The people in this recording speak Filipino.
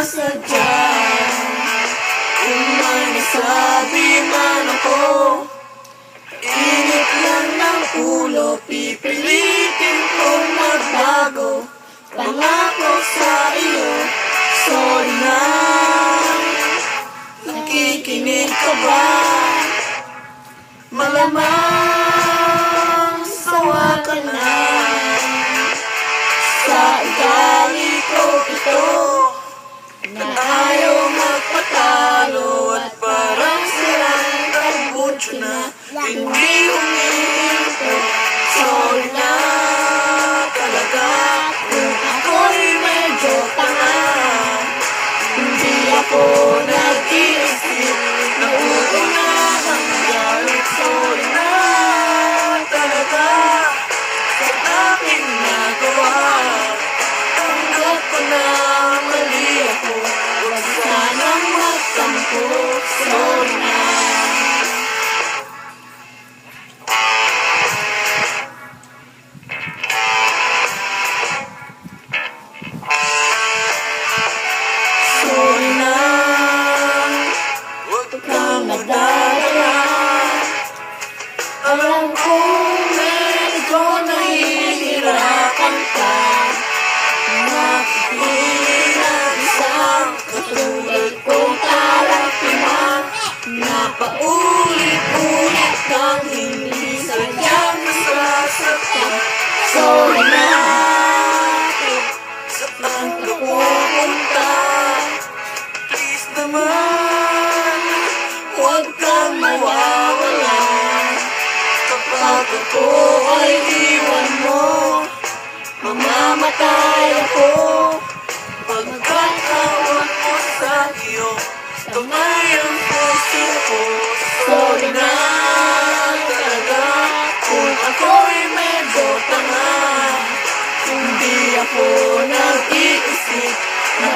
sinasadya. Kung may nasabi man ako, init lang ng ulo, pipilitin kong magbago. Pangako sa iyo, sorry na. Nakikinig ka ba? Malamang sawa ka na sa ugali ko ito, na ayaw magpatalo at parang sirang tambutso na hindi humihinto. Sorry na talaga kung ako'y medyo tanga. Hindi ako nag-iisip na una hanggang. Sorry na talaga sa aking nagawa. Tanggap ko na mali ako, huwag sanang magtampo. Sorry na. Sorry na, huwag kang magdadala. Alam kong medyo nahihirapan ka. Nakipili ng isang katulad kong karating na paulit-ulit kang hindi sadyang nasasaktan. Sorry na, saan ka pupunta? Please naman, huwag kang mawawala. Kapag ako ay iwan mo, mamamatay ako. Pagkat hawak ko sa iyo, kamay ang puso ko. Sorry na talaga kung ako'y medyo tanga. Hindi ako nag-iisip na